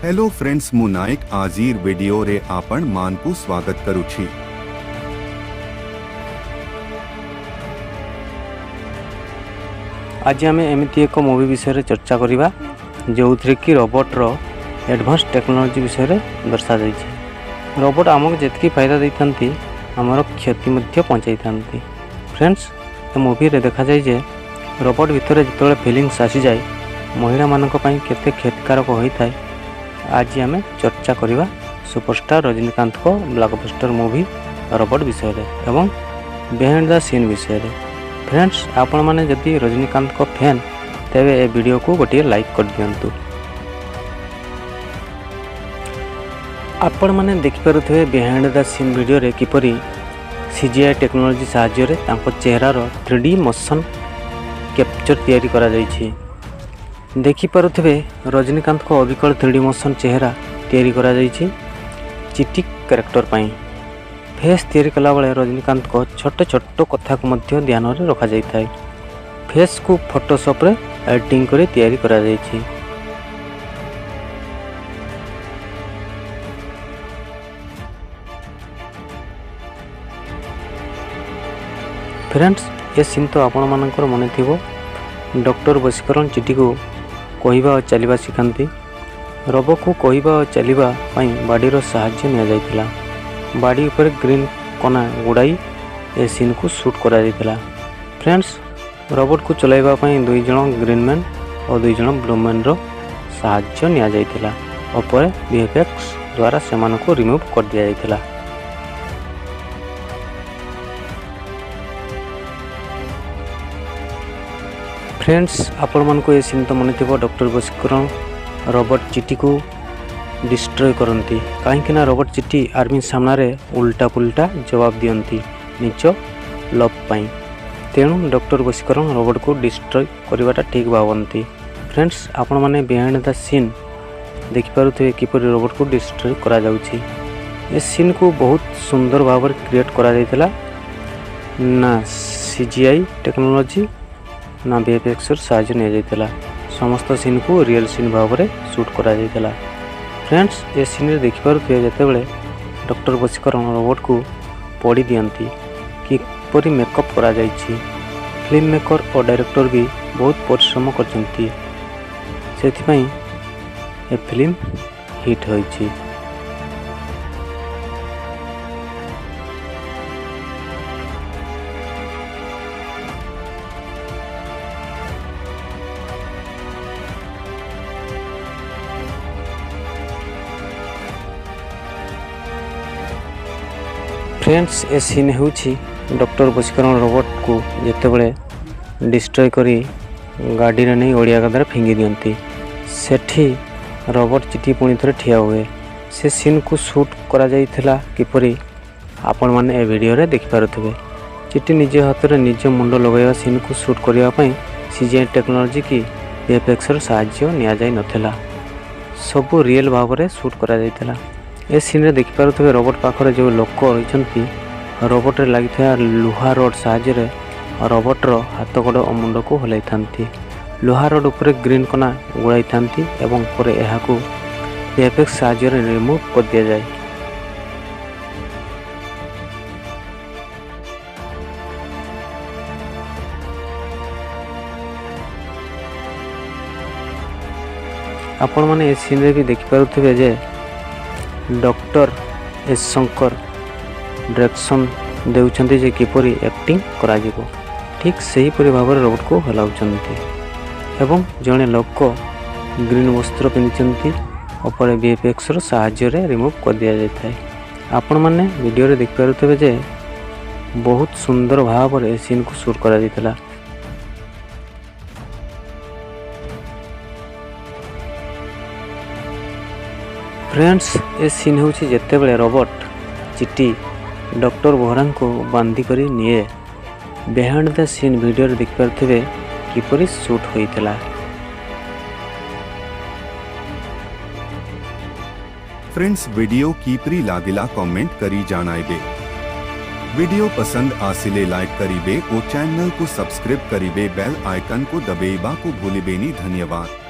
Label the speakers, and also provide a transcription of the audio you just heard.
Speaker 1: Hello friends, मु नायक आजिर video रे आपण मान को स्वागत करू छी।
Speaker 2: आज आम एमती एक मूवी विषय चर्चा करवा जो कि रोबोट रो एडवांस टेक्नोलोजी विषय दर्शा जाइए। रोबोट आमको जितकी फायदा देती आमर क्षति पहुँचाई था। फ्रेंड्स, ए मूवी रे देखा जाए जे रोबोट भितर जो फिलिंग्स आसी जाए महिला मानक पई केते क्षतिकारक होता है। आज आम चर्चा करवा सुपरस्टार रजनीकांत को ब्लॉकबस्टर मूवी रोबोट विषय एवं बिहाइंड द सीन विषय। फ्रेंड्स, आपण माने जदि रजनीकांत को फैन तेरे ए वीडियो को गोटे लाइक कर दियंतु। आपण माने देखिपारुथिबे बिहाइंड द सीन वीडियो रे किपरि सीजीआई टेक्नोलोजी सहाय्य रे तांको चेहरार 3D मोशन कैप्चर तैयारी करा जायछि। देखिपारुथिबे रजनीकांत को अविकल 3D मोशन चेहरा तैयारी करा जायछि चिट्टी कैरेक्टर पई। फेस तैयारी कला बेले रजनीकांत को छोट छोट कथा को मध्य ध्यान रे रखा जाय थाए। फेस को फोटोशॉप रे एडिटिंग करे तैयारी करा जायछि। फ्रेंड्स, ये सीन तो आपण मानकर मने थिबो। डॉक्टर वशीकरण चिट्टी को कहवा और चलवा शिखाती। रोबो को कहवा और चलवा बाड़ीर साहाय्य निया जायतिला। बाड़ी ऊपर ग्रीन कना गुड़ाई ए सीन को शूट करा जायतिला। फ्रेंड्स, रोबोट को चलाइबा पई 2 जण ग्रीनमैन और 2 जण ब्लूमैन रो साहाय्य निया जायतिला। ऊपर वीएफएक्स द्वारा सेमान को रिमूव कर दिया जायतिला। फ्रेंड्स, आपण मन को ये सीन तो मन थी डॉक्टर वशीकरण रोबोट चिट्टी को डिस्ट्रॉय करती। कहीं रोबोट चिट्टी आर्मी सामने उल्टा पुल्टा जवाब दियंती निज लव पाई। तेणु डॉक्टर वशीकरण रोबोट को डिस्ट्रॉय करवाटा ठीक भावती। फ्रेंड्स, आपण माने बिहाइंड द सीन देखिपारुथिबे किपरि रोबोट को डिस्ट्रॉय करा जाउछि। ए सीन को बहुत सुंदर भाव क्रिएट करा जायतिला ना सीजीआई टेक्नोलोजी ना वीएफएक्स साहाय्य निया जायतिला। समस्त सीन को रियल सीन भाव में शूट करा जायतिला। फ्रेंड्स, ये सीन रे देखिपारुथिबे जेतेबेले डॉक्टर वशीकरण रोबोट को पढ़ी दियंती किपरि मेकअप करा जायछि। फिल्म मेकर और डायरेक्टर भी बहुत परिश्रम करछंती, सेथिपई ए फिल्म हिट होइछि। फ्रेंड्स, ए सीन होउछि डॉक्टर वशीकरण रोबोट को जेतेबेले डिस्ट्रॉय करी गाड़ी रे नहीं ओडिया गदार फिंगी दियंती। सेठी रोबोट चिट्टी पुणी थरे ठिया हुए। से सीन को शूट करा जायथिला किपरि आपण माने ए वीडियो रे देखि पारुथिबे। चिट्टी निज हाथ रे निज मुंडो लगाइबा सीन को शूट करिया पई सीजीआई टेक्नोलोजी की वीएफएक्स र सहाय्य निया जाय नथिला। सब रियल भाव में शूट करा जायथिला। ए सीन रे देखि पारुथिबे रोबोट पाखरे जो लोक होइछंती रोबोट रे लागिथा लुहा रोड सहाय्य रे रोबोट रो हाथ गोड़ और मुंड को हलाई थांती। लुहा रोड ऊपर ग्रीन कना गुड़ाई थांती एवं पर एहा को वीएफएक्स सहाय्य रे रिमूव कर दिया जाय। आपण माने ए सीन रे भी देखि पारुथिबे जे डॉक्टर एस शंकर डायरेक्शन देउछंती जे किपरि एक्टिंग करा जिवो। ठीक सही परि भाव रे रोबोट को हलाउछंती एवं जणे लोक ग्रीन वस्त्र पिंधछंती ऊपर वीएफएक्स रो सहाय्य रे रिमूव कर दिया जायथाय। आपण माने वीडियो रे देख पारुथिबे जे बहुत सुंदर भाव रे सीन को शूट करा जायतला। फ्रेंड्स, ये सीन होउछि जेतेबेले रोबोट चिट्टी डॉक्टर बोहरा को बांधी करी निए। बिहाइंड द सीन वीडियो रे देख पारुथिबे किपरि शूट होइतला।
Speaker 1: फ्रेंड्स, वीडियो किपरि लागिला कमेंट करी जणाइबे। वीडियो पसंद आसिले लाइक करिबे और चैनल को सब्सक्राइब करिबे। बेल आइकन को दबाइबा को भूलिबेनी। धन्यवाद।